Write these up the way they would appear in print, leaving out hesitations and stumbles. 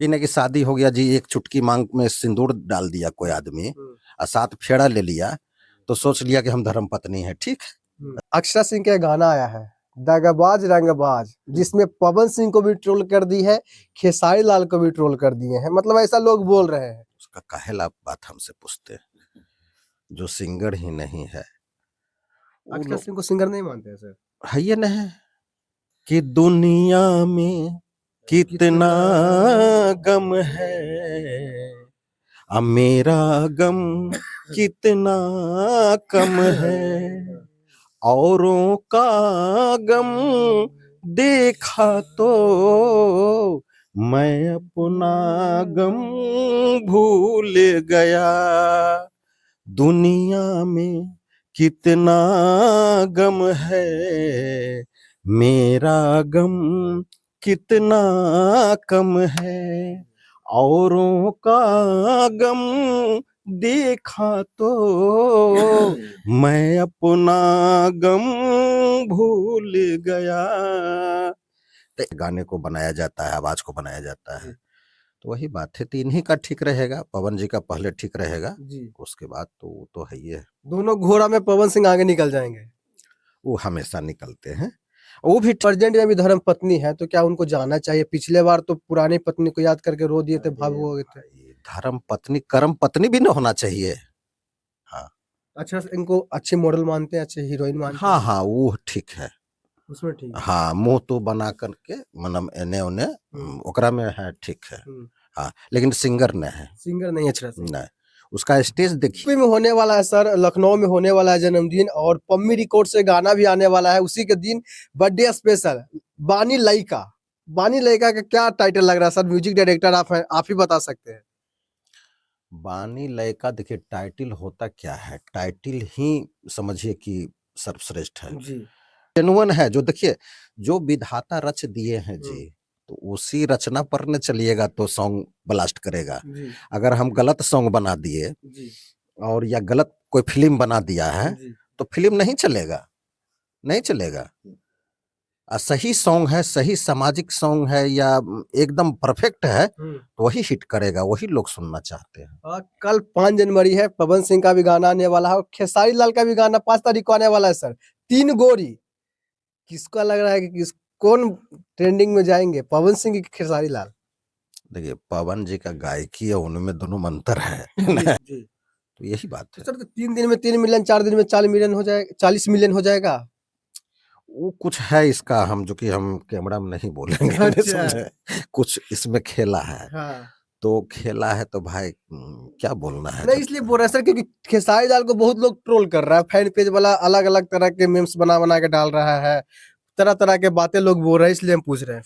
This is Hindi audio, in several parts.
इन्हें की शादी हो गया जी, एक चुटकी मांग में सिंदूर डाल दिया कोई आदमी और 7 फेरा ले लिया, तो सोच लिया कि हम धर्म पत्नी है, ठीक। अक्षरा सिंह का गाना आया है दगाबाज रंगबाज, जिसमें पवन सिंह को भी ट्रोल कर दी है, खेसारी लाल को भी ट्रोल कर दिए हैं, मतलब ऐसा लोग बोल रहे हैं। उसका काहेला बात हमसे पूछते हैं, जो सिंगर ही नहीं है। अक्षरा सिंह को सिंगर नहीं मानते हैं सर? है ये नहीं कि दुनिया में कितना गम है, अब मेरा गम कितना कम है, औरों का गम देखा तो मैं अपना गम भूल गया, दुनिया में कितना गम है, मेरा गम कितना कम है, औरों का गम देखा तो मैं अपना गम भूल गया। गाने को बनाया जाता है, आवाज को बनाया जाता है, तो वही बात है। तो इन्हीं का ठीक रहेगा, पवन जी का पहले ठीक रहेगा जी। उसके बाद तो है ही है। दोनों घोड़ा में पवन सिंह आगे निकल जाएंगे, वो हमेशा निकलते हैं। वो भी प्रेजेंट में भी धर्म पत्नी है, तो क्या उनको जाना चाहिए? पिछले बार तो पुरानी पत्नी को याद करके रो दिए थे, भावुक हो गए थे। धर्म पत्नी कर्म पत्नी भी ना होना चाहिए। हाँ अच्छा, इनको अच्छे मॉडल मानते हैं, अच्छे हीरोइन मानते हाँ हैं? हाँ वो ठीक है, उसमें ठीक है। हाँ मुंह तो बना करके मतलब एने ओने ओकरा में है, ठीक है। हाँ लेकिन सिंगर नहीं है, सिंगर नहीं अच्छा से। नहीं। उसका स्टेज देखिए। यूपी में होने वाला है सर, लखनऊ में होने वाला है जन्मदिन, और पम्मी रिकॉर्ड से गाना भी आने वाला है उसी के दिन, बर्थडे स्पेशल बानी लइका। बानी लइका का क्या टाइटल लग रहा है सर? म्यूजिक डायरेक्टर आप हैं, आप ही बता सकते हैं। बानी लय का देखिए टाइटल होता क्या है, टाइटल ही समझिए कि सर्वश्रेष्ठ है जी। जेनुअन है। जो देखिए जो विधाता रच दिए हैं जी, तो उसी रचना पर न चलिएगा तो सॉन्ग ब्लास्ट करेगा। जी। अगर हम गलत सॉन्ग बना दिए जी। और या गलत कोई फिल्म बना दिया है जी। तो फिल्म नहीं चलेगा, नहीं चलेगा। सही सॉन्ग है, सही सामाजिक सॉन्ग है या एकदम परफेक्ट है तो वही हिट करेगा, वही लोग सुनना चाहते हैं। कल 5 जनवरी है, पवन सिंह का भी गाना आने वाला है और खेसारी लाल का भी गाना 5 तारीख को आने वाला है सर। 3 गोरी, किसका लग रहा है कि कौन ट्रेंडिंग में जाएंगे, पवन सिंह की खेसारी लाल? देखिए पवन जी का गायकी है, उनमें दोनों में अंतर है जी। तो यही बात है। सर तो 3 दिन में 3 मिलियन, 4 दिन में 4 मिलियन हो जाएगा, 40 मिलियन हो जाएगा। वो कुछ है इसका, हम जो कि हम कैमरा में नहीं बोलेंगे अच्छा। कुछ इसमें खेला है। हाँ। तो खेला है तो भाई क्या बोलना है नहीं, इसलिए बोल रहा है सर क्योंकि खेसारी लाल को बहुत लोग ट्रोल कर रहा है, फैन पेज वाला अलग अलग तरह के मीम्स बना बना के डाल रहा है, तरह तरह के बातें लोग बोल रहे हैं, इसलिए हम पूछ रहे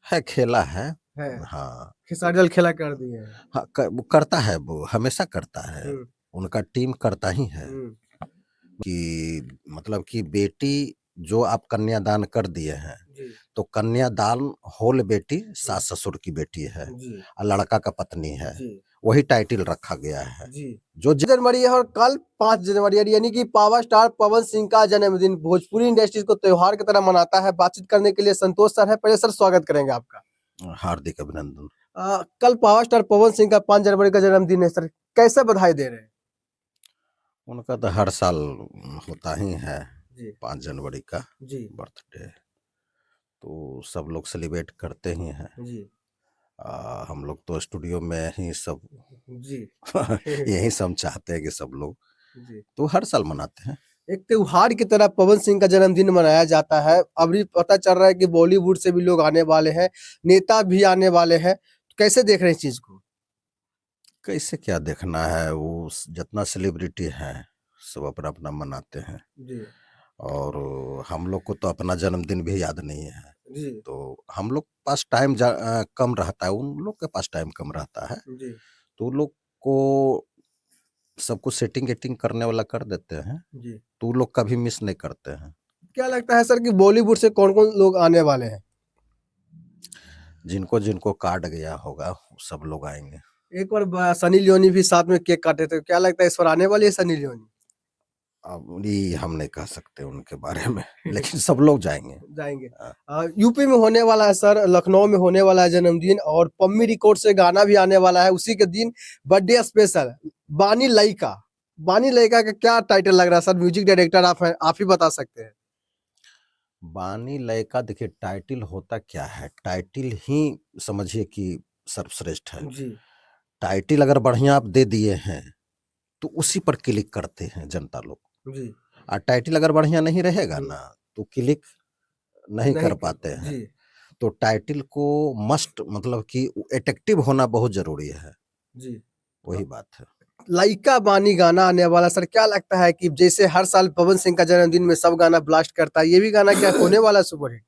है खेला है। हैं। हाँ खेसारी लाल खेला कर दिए हैं। हाँ वो करता है, वो हमेशा करता है, उनका टीम करता ही है कि मतलब कि बेटी जो आप कन्यादान कर दिए हैं तो कन्यादान होल बेटी सास ससुर की बेटी है और लड़का का पत्नी है, वही टाइटल रखा गया है। जो जनवरी है और कल 5 जनवरी है, यानी कि पावर स्टार पवन सिंह का जन्मदिन भोजपुरी इंडस्ट्री को त्योहार की तरह मनाता है। बातचीत करने के लिए संतोष सर है, पहले सर स्वागत करेंगे आपका। हार्दिक अभिनंदन। कल पावर स्टार पवन सिंह का 5 जनवरी का जन्मदिन है सर, कैसे बधाई दे रहे हैं? उनका तो हर साल होता ही है 5 जनवरी का बर्थडे, तो सब लोग सेलिब्रेट करते ही हैं। हम लोग तो स्टूडियो में ही सब यही सब चाहते हैं कि सब लोग तो हर साल मनाते हैं। एक त्योहार की तरह पवन सिंह का जन्मदिन मनाया जाता है। अभी पता चल रहा है कि बॉलीवुड से भी लोग आने वाले हैं, नेता भी आने वाले हैं, तो कैसे देख रहे हैं इस चीज को? कैसे क्या देखना है, वो जितना सेलिब्रिटी है सब अपना अपना मनाते हैं और हम लोग को तो अपना जन्मदिन भी याद नहीं है तो हम लोग पास टाइम कम रहता है, उन लोग के पास टाइम कम रहता है तो लोग को सब कुछ सेटिंग एटिंग करने वाला कर देते हैं तो लोग कभी मिस नहीं करते हैं। क्या लगता है सर कि बॉलीवुड से कौन कौन लोग आने वाले हैं? जिनको जिनको कार्ड गया होगा सब लोग आएंगे। एक बार सनी लियोनी भी साथ में केक काटे थे, क्या लगता है इस बार आने वाली है सनी लियोनी? अब ये हम नहीं कह सकते उनके बारे में, लेकिन सब लोग जाएंगे। जाएंगे। हाँ। यूपी में होने वाला है सर, लखनऊ में होने वाला है जन्मदिन, और पम्मी रिकॉर्ड से गाना भी आने वाला है उसी के दिन, बर्थडे स्पेशल बानी लइका। बानी लइका का क्या टाइटल लग रहा है सर? म्यूजिक डायरेक्टर आप हैं, आप ही बता सकते हैं। बानी लय का देखिए टाइटिल होता क्या है, टाइटिल ही समझिए कि सर्वश्रेष्ठ है। जी टाइटिल अगर बढ़िया आप दे दिए हैं तो उसी पर क्लिक करते हैं जनता लोग। जी और टाइटिल अगर बढ़िया नहीं रहेगा जी। ना तो क्लिक नहीं कर पाते हैं। जी तो टाइटिल को मस्ट मतलब कि एट्रैक्टिव होना बहुत जरूरी है, जी। वही बात है। लइका बानी गाना आने वाला सर, क्या लगता है कि जैसे हर साल पवन सिंह का जन्मदिन में सब गाना ब्लास्ट करता है, ये भी गाना क्या होने वाला है सुपरहिट?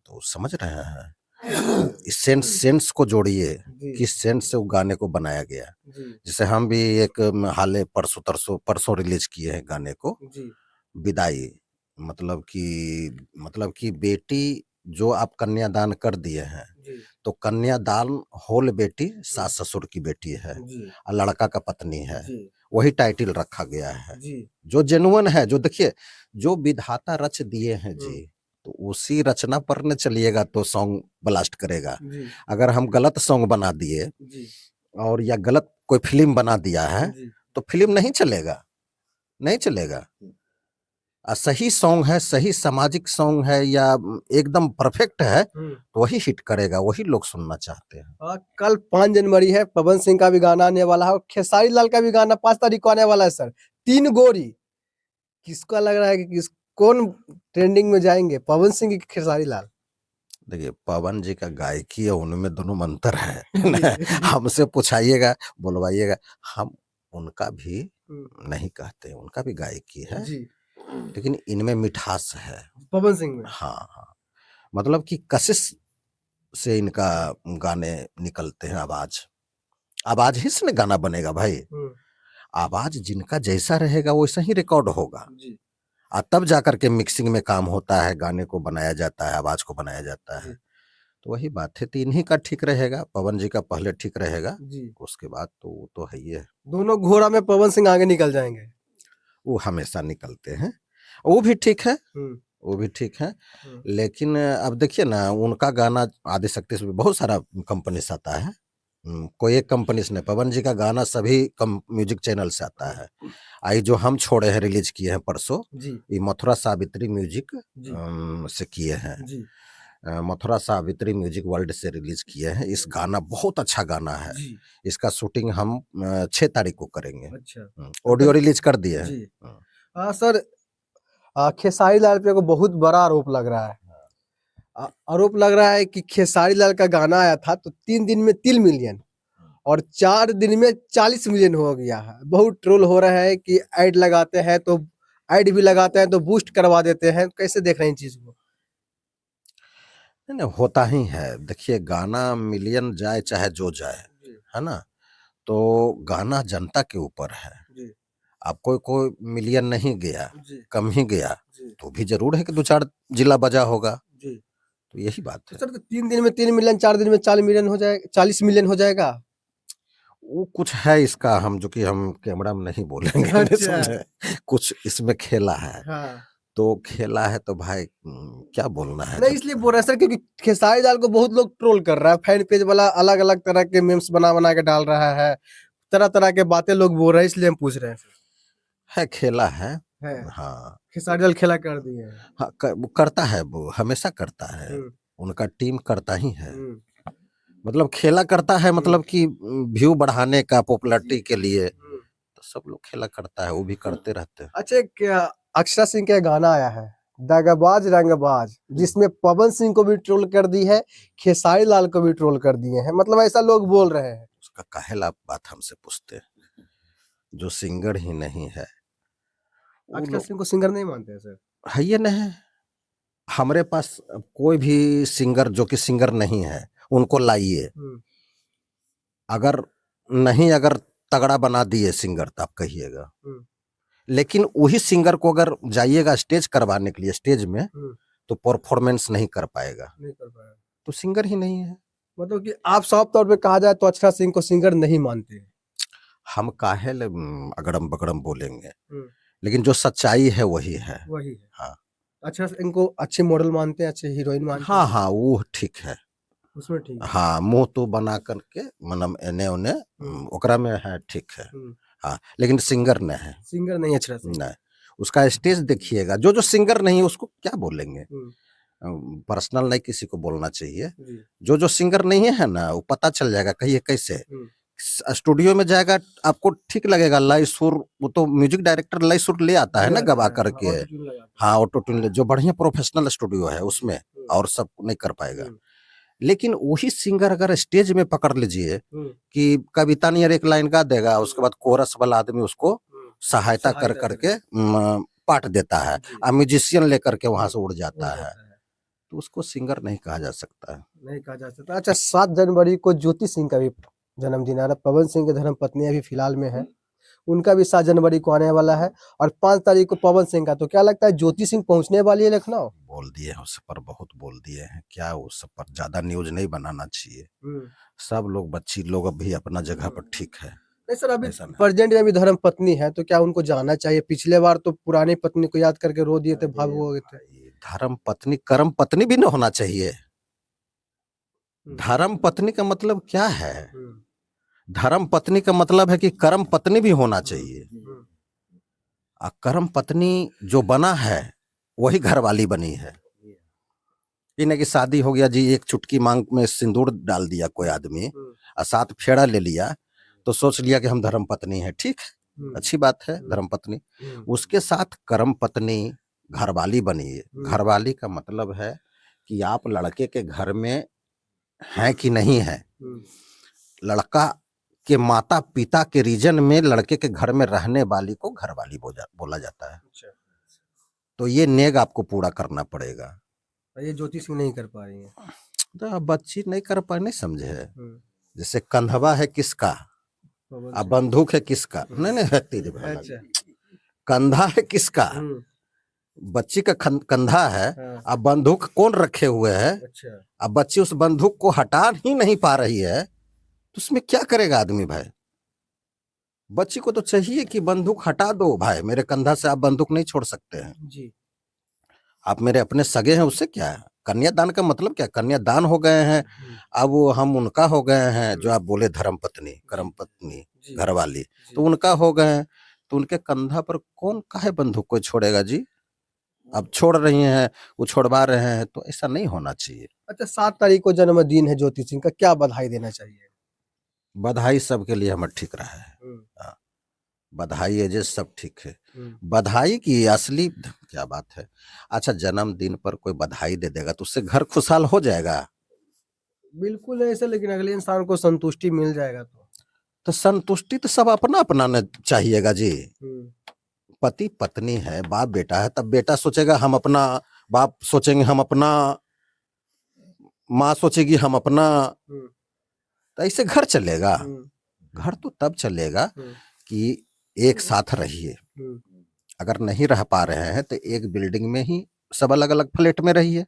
तो समझ रहे हैं, इस सेंस सेंस को जोड़िए, जी किस सेंस से वो गाने को बनाया गया। जी जैसे हम भी एक हाले परसों रिलीज किए हैं गाने को, जी विदाई। मतलब कि बेटी जो आप कन्यादान कर दिए हैं, जी तो कन्यादान होल बेटी सास ससुर की बेटी है जी और लड़का का पत्नी है, जी वही टाइटिल रखा गया है। जी। जो जेनुअन है, जो देखिए जो विधाता रच दिए हैं जी, हम्म। तो उसी रचना पर न चलिएगा तो सॉन्ग ब्लास्ट करेगा। जी अगर हम गलत सॉन्ग बना दिए जी और या गलत कोई फिल्म बना दिया है जी तो फिल्म नहीं चलेगा, नहीं चलेगा। सही सॉन्ग है, सही सामाजिक सॉन्ग है या एकदम परफेक्ट है तो वही हिट करेगा, वही लोग सुनना चाहते हैं। कल 5 जनवरी है, पवन सिंह का भी गाना आने वाला है और खेसारी लाल का भी गाना 5 तारीख को आने वाला है सर। तीन गोरी, किसका लग रहा है कि कौन ट्रेंडिंग में जाएंगे, पवन सिंह की खेसारी लाल? देखिए पवन जी का गायकी है, उनमें दोनों में अंतर है। हमसे पूछाइएगा, बुलवाइएगा, हम उनका भी नहीं कहते, उनका भी गायकी है जी लेकिन इनमें मिठास है। पवन सिंह में। हाँ हाँ, मतलब कि कशिश से इनका गाने निकलते हैं। आवाज आवाज ही से गाना बनेगा भाई। आवाज जिनका जैसा रहेगा वैसा ही रिकॉर्ड होगा, जी और तब जाकर के मिक्सिंग में काम होता है, गाने को बनाया जाता है, आवाज को बनाया जाता है। तो वही बात है, तो इन्हीं का ठीक रहेगा, पवन जी का पहले ठीक रहेगा जी। उसके बाद तो वो तो है ही है। दोनों घोड़ा में पवन सिंह आगे निकल जाएंगे। वो हमेशा निकलते हैं, वो भी ठीक है, वो भी ठीक है। लेकिन अब देखिए ना, उनका गाना आदिशक्ति से बहुत सारा कंपनी से आता है। कोई एक कंपनी से नहीं, पवन जी का गाना सभी म्यूजिक चैनल से आता है। आई जो हम छोड़े हैं, रिलीज किए हैं परसों, ये मथुरा सावित्री म्यूजिक से किए हैं। मथुरा सावित्री म्यूजिक वर्ल्ड से रिलीज किए हैं। इस गाना बहुत अच्छा गाना है। इसका शूटिंग हम 6 तारीख को करेंगे। अच्छा, ऑडियो रिलीज कर दिए हैं। सर खेसारी लाल पे को बहुत बड़ा आरोप लग रहा है। आरोप लग रहा है कि खेसारी लाल का गाना आया था तो 3 दिन में 3 मिलियन और 4 दिन में 40 मिलियन हो गया है। बहुत ट्रोल हो रहा है कि ऐड लगाते हैं तो ऐड भी लगाते हैं तो बूस्ट करवा देते हैं। कैसे देख रहे हैं इन चीज को? नहीं, होता ही है। देखिए गाना मिलियन जाए चाहे जो जाए, है ना, तो गाना जनता के ऊपर है। अब कोई मिलियन नहीं गया, कम ही गया, तो भी जरूर है कि 2-4 जिला बजा होगा। तो यही बात है। सर तो 3 दिन में 3 मिलियन, 4 दिन में 40 मिलियन हो जाएगा, 40 मिलियन हो जाएगा। वो कुछ है इसका, हम जो कि हम कैमरा में नहीं बोलेंगे। अच्छा। कुछ इसमें खेला है। हाँ। तो खेला है तो भाई क्या बोलना है। नहीं इसलिए बोल रहा है सर क्योंकि खेसारी लाल को बहुत लोग ट्रोल कर रहा है, फैन पेज वाला अलग अलग तरह के मीम्स बना के डाल रहा है, तरह तरह के बातें लोग बोल रहे हैं, इसलिए हम पूछ रहे हैं। है खेला है। हाँ खेसारी लाल खेला कर दिए हैं। हाँ, वो करता है, वो हमेशा करता है, उनका टीम करता ही है। मतलब खेला करता है, मतलब कि व्यू बढ़ाने का, पॉपुलैरिटी के लिए, तो सब लोग खेला करता है, वो भी करते रहते हैं। अच्छा, क्या अक्षरा सिंह का गाना आया है दगाबाज रंगबाज, जिसमें पवन सिंह को भी ट्रोल कर दी है, खेसारी लाल को भी ट्रोल कर दिए हैं, मतलब ऐसा लोग बोल रहे हैं। उसका काहेला बात हमसे पूछते हैं, जो सिंगर ही नहीं है। अक्षरा सिंह को सिंगर नहीं मानते हैं सर? है ये नहीं, हमारे पास कोई भी सिंगर जो कि सिंगर नहीं है उनको लाइए। अगर नहीं, अगर तगड़ा बना दिए सिंगर तो आप कहिएगा, लेकिन वही सिंगर को अगर जाइएगा स्टेज करवाने के लिए, स्टेज में तो परफॉर्मेंस नहीं कर पाएगा, तो सिंगर ही नहीं है। मतलब कि आप साफ तौर पे कहा जाए तो अक्षरा सिंह को सिंगर नहीं मानते हैं। हम काहे अगड़म बगड़म बोलेंगे, लेकिन जो सच्चाई है वही है। वही है। हाँ अच्छा, इनको अच्छे मॉडल मानते हैं, अच्छे हीरोइन मानते हैं? हाँ हाँ वो ठीक है। उसमें ठीक है। हाँ मुंह तो बना करके मतलब एने ओने ओकरा में है ठीक है। हाँ लेकिन सिंगर नहीं है। सिंगर नहीं अच्छा से। नहीं, उसका स्टेज देखिएगा, जो जो सिंगर नहीं है उसको क्या बोलेंगे, पर्सनल नहीं किसी को बोलना चाहिए। जो जो सिंगर नहीं है ना वो पता चल जाएगा कहिए कैसे स्टूडियो में जाएगा आपको ठीक लगेगा, लय सुर, वो तो म्यूजिक डायरेक्टर लय सुर ले आता है ना गवा करके। हाँ ऑटो ट्यून जो बढ़िया प्रोफेशनल स्टूडियो है उसमें, और सब नहीं कर पाएगा। लेकिन वही सिंगर अगर स्टेज में पकड़ लीजिए कि कविता नियर एक लाइन गा देगा, उसके बाद कोरस वाला आदमी उसको सहायता कर करके पाठ देता है, और म्यूजिशियन लेकर के वहां से उड़ जाता है, तो उसको सिंगर नहीं कहा जा सकता है। नहीं कहा जा सकता। अच्छा, 7 जनवरी को ज्योति सिंह का भी जन्मदिन है। पवन सिंह की धर्मपत्नी अभी फिलहाल में है, उनका भी 7 जनवरी को आने वाला है, और 5 तारीख को पवन सिंह का। तो क्या लगता है ज्योति सिंह पहुंचने वाली है लखनऊ? बोल दिए हैं उस पर, बहुत बोल दिए हैं, क्या उस पर ज्यादा न्यूज नहीं बनाना चाहिए। सब लोग बच्ची लोग अभी अपना जगह पर ठीक है। नहीं सर, अभी प्रेजेंट में भी धर्म पत्नी है, तो क्या उनको जाना चाहिए? पिछले बार तो पुरानी पत्नी को याद करके रो दिए थे, भावुक हो गए थे। धर्म पत्नी कर्म पत्नी भी न होना चाहिए। धर्म पत्नी का मतलब क्या है? धर्म पत्नी का मतलब है कि कर्म पत्नी भी होना चाहिए। कर्म पत्नी जो बना है वही घरवाली बनी है। इन्हें की शादी हो गया जी, एक चुटकी मांग में सिंदूर डाल दिया कोई आदमी और 7 फेरा ले लिया, तो सोच लिया कि हम धर्म पत्नी है, ठीक है, अच्छी बात है धर्म पत्नी। उसके साथ कर्म पत्नी घरवाली बनी है। घरवाली का मतलब है कि आप लड़के के घर में हैं कि नहीं है, लड़का के माता पिता के रीजन में लड़के के घर में रहने वाली को घरवाली बोला जाता है। तो ये नेग आपको पूरा करना पड़ेगा। ये ज्योति सिंह नहीं कर पा रही है, तो अब बच्ची नहीं कर पा, नहीं समझे है। जैसे कंधवा है किसका, अब बंदूक है किसका, नहीं नहीं कंधा है किसका, बच्ची का कंधा है, अब बंदूक कौन रखे हुए है। अब बच्ची उस बंदूक को हटा ही नहीं पा रही है, तो उसमें क्या करेगा आदमी भाई। बच्ची को तो चाहिए कि बंदूक हटा दो भाई, मेरे कंधा से आप बंदूक नहीं छोड़ सकते हैं जी। आप मेरे अपने सगे हैं, उससे क्या है। कन्यादान का मतलब क्या, कन्यादान हो गए हैं, अब वो हम उनका हो गए हैं, जो आप बोले धर्म पत्नी कर्म पत्नी घरवाली, तो उनका हो गए हैं, तो उनके कंधा पर कौन काहे बंदूक को छोड़ेगा जी। अब छोड़ रही हैं, वो छोड़वा रहे हैं, तो ऐसा नहीं होना चाहिए। अच्छा, 7 तारीख को जन्मदिन है ज्योति सिंह का, क्या बधाई देना चाहिए? बधाई सबके लिए हमें ठीक रहा है, बधाई है, सब ठीक है। बधाई की असली क्या बात है। अच्छा, जन्मदिन पर कोई बधाई दे देगा तो उससे घर खुशहाल हो जाएगा? बिल्कुल ऐसा, लेकिन अगले इंसान को संतुष्टि मिल जाएगा। तो संतुष्टि तो सब अपना अपना चाहिएगा जी। पति पत्नी है, बाप बेटा है, तब बेटा सोचेगा हम अपना, बाप सोचेंगे हम अपना, माँ सोचेगी हम अपना, तो ऐसे घर चलेगा। घर तो तब चलेगा कि एक साथ रहिए। अगर नहीं रह पा रहे हैं तो एक बिल्डिंग में ही सब अलग अलग फ्लैट में रहिए।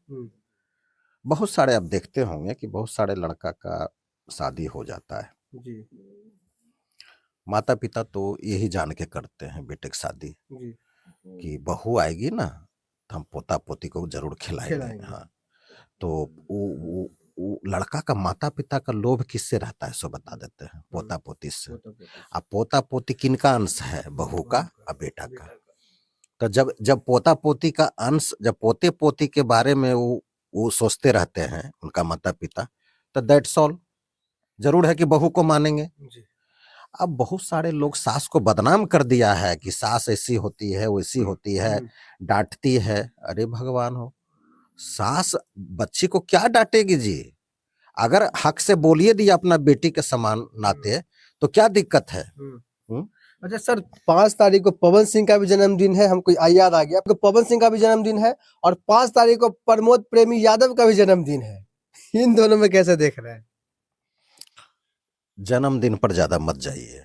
बहुत सारे आप देखते होंगे कि बहुत सारे लड़का का शादी हो जाता है जी। माता पिता तो यही जान के करते हैं बेटे की शादी जी, कि बहू आएगी ना तो हम पोता पोती को जरूर खिलाएंगे। हाँ, तो वो लड़का का माता पिता का लोभ किससे रहता है सो बता देते हैं, पोता पोती से। अब पोता पोती किनका अंश है, बहू का और बेटा का। तो जब पोता पोती का अंश, जब पोते पोती के बारे में वो सोचते रहते हैं उनका माता पिता, तो दैट्स ऑल, जरूर है कि बहू को मानेंगे। अब बहुत सारे लोग सास को बदनाम कर दिया है कि सास ऐसी होती है वैसी होती है, डांटती है। अरे भगवान हो, सास बच्ची को क्या डांटेगी जी। अगर हक से बोलिए दिया अपना बेटी के समान नाते, तो क्या दिक्कत है। अच्छा सर, 5 तारीख को पवन सिंह का भी जन्मदिन है, हमको याद आ गया, पवन सिंह का भी जन्मदिन है, और 5 तारीख को प्रमोद प्रेमी यादव का भी जन्मदिन है। इन दोनों में कैसे देख रहे हैं? जन्मदिन पर ज्यादा मत जाइए,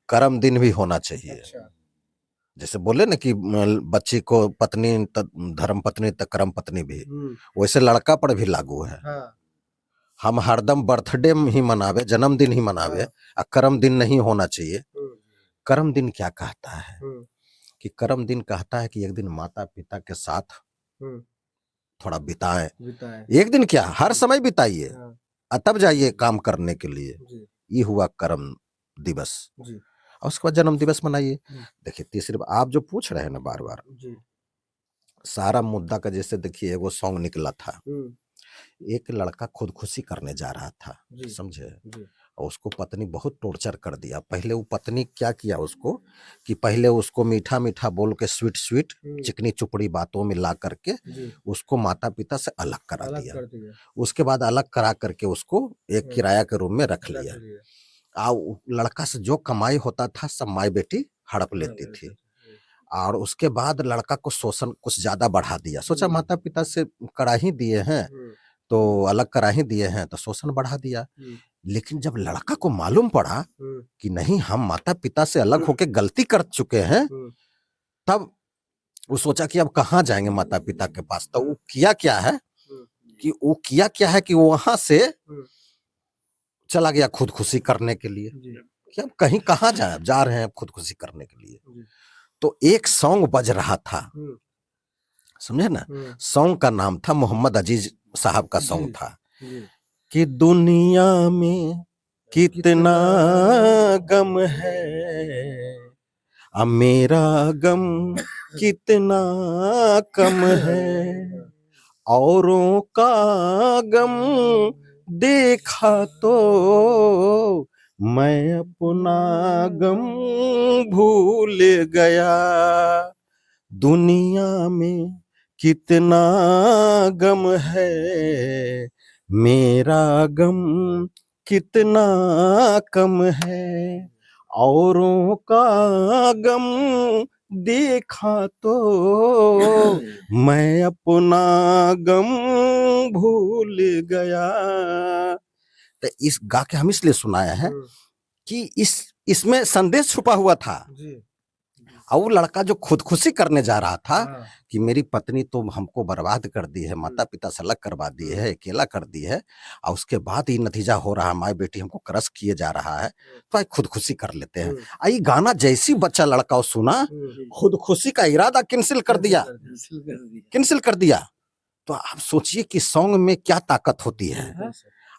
कर्म दिन भी होना चाहिए। अच्छा। जैसे बोले ना कि बच्ची को पत्नी धर्म पत्नी तक कर्म पत्नी भी, वैसे लड़का पर भी लागू है। हाँ। हम हरदम बर्थडे ही मनावे, जन्मदिन ही मनावे, हाँ। कर्म दिन नहीं होना चाहिए। कर्म दिन क्या कहता है, कि करम दिन कहता है कि एक दिन माता पिता के साथ थोड़ा बिताएं, एक दिन क्या हर समय बिताइए, तब जाइए काम करने के लिए। ये हुआ करम दिवस, और उसके बाद जन्म दिवस मनाइए। देखिए तीसरी आप जो पूछ रहे हैं ना बार बार, सारा मुद्दा का जैसे देखिए एगो सॉन्ग निकला था, एक लड़का खुदकुशी करने जा रहा था, समझे, और उसको पत्नी बहुत टॉर्चर कर दिया। पहले वो पत्नी क्या किया उसको, कि पहले उसको मीठा मीठा बोल के स्वीट स्वीट चिकनी चुपड़ी बातों में ला करके उसको माता पिता से अलग करा दिया। उसके बाद अलग करा करके उसको एक किराया के रूम में रख लिया। लड़का से जो कमाई होता था सब माई बेटी हड़प लेती थी। और उसके बाद लड़का को शोषण कुछ ज्यादा बढ़ा दिया। सोचा माता पिता से करा ही दिए हैं तो अलग करा ही दिए हैं तो शोषण बढ़ा दिया। लेकिन जब लड़का को मालूम पड़ा कि नहीं हम माता पिता से अलग होके गलती कर चुके हैं, तब वो सोचा कि अब कहाँ जाएंगे माता पिता के पास। तो वो किया क्या है कि वहां से चला गया खुदकुशी करने के लिए, कि अब कहीं कहाँ जा रहे हैं खुदकुशी करने के लिए। तो एक सॉन्ग बज रहा था, समझे ना, सॉन्ग का नाम था मोहम्मद अजीज साहब का सॉन्ग था कि दुनिया में कितना गम है, अब मेरा गम कितना कम है, औरों का गम देखा तो मैं अपना गम भूल गया। दुनिया में कितना गम है, मेरा गम कितना कम है, औरों का गम देखा तो मैं अपना गम भूल गया। तो इस गा के हम इसलिए सुनाया है कि इसमें संदेश छुपा हुआ था। और वो लड़का जो खुदकुशी करने जा रहा था कि मेरी पत्नी तो हमको बर्बाद कर दी है, माता पिता से अलग करवा दी है, अकेला कर दी है, और उसके बाद ये नतीजा हो रहा है माई बेटी हमको क्रश किए जा रहा है, तो खुदकुशी कर लेते हैं। ये गाना जैसी बच्चा लड़का सुना, खुदकुशी का इरादा कैंसिल कर दिया। तो आप सोचिए कि सॉन्ग में क्या ताकत होती है।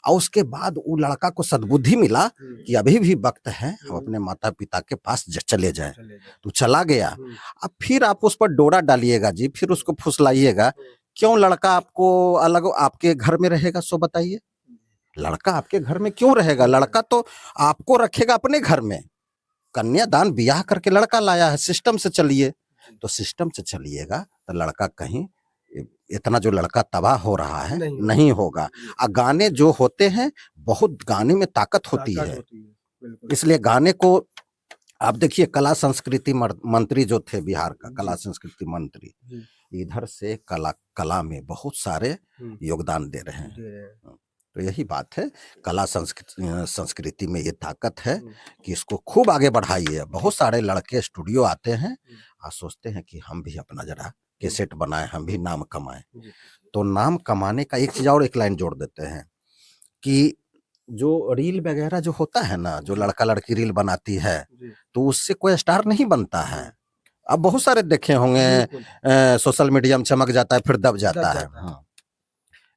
और उसके बाद वो लड़का को सद्बुद्धि मिला कि अभी भी वक्त है हम अपने माता पिता के पास चले जाएं। तो चला गया। अब फिर आप उस पर डोरा डालिएगा जी, फिर उसको फुसलाइएगा, क्यों लड़का आपको अलग आपके घर में रहेगा? सो बताइए, लड़का आपके घर में क्यों रहेगा? लड़का तो आपको रखेगा अपने घर में। कन्यादान ब्याह करके लड़का लाया है, सिस्टम से चलिए। तो सिस्टम से चलिएगा तो लड़का कहीं इतना जो लड़का तबाह हो रहा है नहीं होगा। गाने जो होते हैं बहुत गाने में ताकत होती है। इसलिए गाने को आप देखिए, कला संस्कृति मंत्री जो थे बिहार का, कला संस्कृति मंत्री, इधर से कला में बहुत सारे योगदान दे रहे हैं। तो यही बात है, कला संस्कृति में ये ताकत है कि इसको खूब आगे बढ़ाइए। बहुत सारे लड़के स्टूडियो आते हैं और सोचते हैं कि हम भी अपना जरा कैसेट बनाए, हम भी नाम कमाएं। तो नाम कमाने का एक चीज और एक लाइन जोड़ देते हैं कि जो रील वगैरह जो होता है ना, जो लड़का लड़की रील बनाती है, तो उससे कोई स्टार नहीं बनता है। अब बहुत सारे देखे होंगे सोशल मीडिया में चमक जाता है फिर दब जाता है।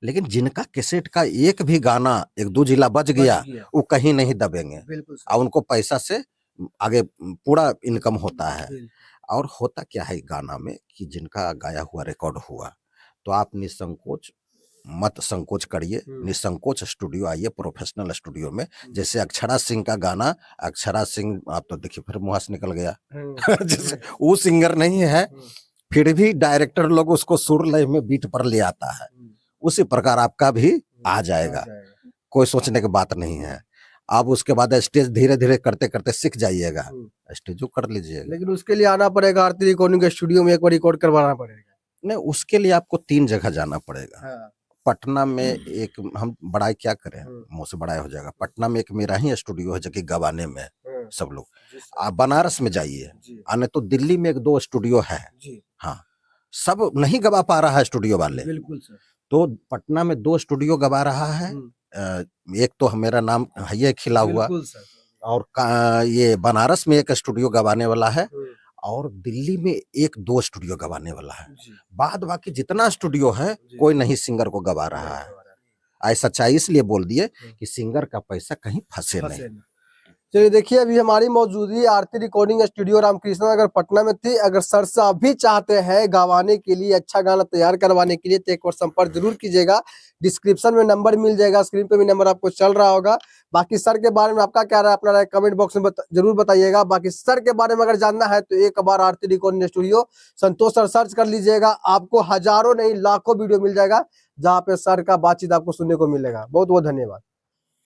लेकिन जिनका कैसेट का एक भी गाना 1-2 जिला बज गया वो कहीं नहीं दबेंगे, और उनको पैसा से आगे पूरा इनकम होता है। और होता क्या है गाना में कि जिनका गाया हुआ रिकॉर्ड हुआ, तो आप निसंकोच मत संकोच करिए, निसंकोच स्टूडियो आइए, प्रोफेशनल स्टूडियो में। जैसे अक्षरा सिंह का गाना, अक्षरा सिंह आप तो देखिए फिर मुंह से निकल गया जैसे वो सिंगर नहीं है, फिर भी डायरेक्टर लोग उसको सुर लय में बीट पर ले आता है, उसी प्रकार आपका भी आ जाएगा। कोई सोचने की बात नहीं है। आप उसके बाद स्टेज धीरे धीरे करते करते सीख जाइएगा, स्टेज कर लीजिएगा। लेकिन उसके लिए आना पड़ेगा आरती रिकॉर्डिंग के स्टूडियो में, एक बार रिकॉर्ड करवाना पड़ेगा। नहीं, उसके लिए आपको 3 जगह जाना पड़ेगा। पटना में एक, हम बड़ाई क्या करें, मुंह से बड़ाई हो जाएगा। पटना में एक मेरा ही स्टूडियो है जो कि गवाने में सब लोग। आप बनारस में जाइए, नहीं तो दिल्ली में 1-2 स्टूडियो है। हाँ, सब नहीं गवा पा रहा है स्टूडियो वाले। बिल्कुल सर। तो पटना में 2 स्टूडियो गवा रहा है। एक तो मेरा नाम है खिला हुआ, और ये बनारस में एक स्टूडियो गवाने वाला है, और दिल्ली में 1-2 स्टूडियो गवाने वाला है, बाद बाकी जितना स्टूडियो है कोई नहीं सिंगर को गवा रहा है। ऐसा सच्चाई इसलिए बोल दिए कि सिंगर का पैसा कहीं फंसे नहीं। चलिए देखिए, अभी हमारी मौजूदगी आरती रिकॉर्डिंग स्टूडियो रामकृष्ण नगर पटना में थी। अगर सर से अभी चाहते हैं गवाने के लिए, अच्छा गाना तैयार करवाने के लिए, तो एक बार संपर्क जरूर कीजिएगा। डिस्क्रिप्शन में नंबर मिल जाएगा, स्क्रीन पे भी नंबर आपको चल रहा होगा। बाकी सर के बारे में आपका क्या राय, अपना राय कमेंट बॉक्स में जरूर बताइएगा। बाकी सर के बारे में अगर जानना है तो एक बार आरती रिकॉर्डिंग स्टूडियो संतोष सर सर्च कर लीजिएगा, आपको हजारों नहीं लाखों वीडियो मिल जाएगा जहाँ पे सर का बातचीत आपको सुनने को मिलेगा। बहुत बहुत धन्यवाद।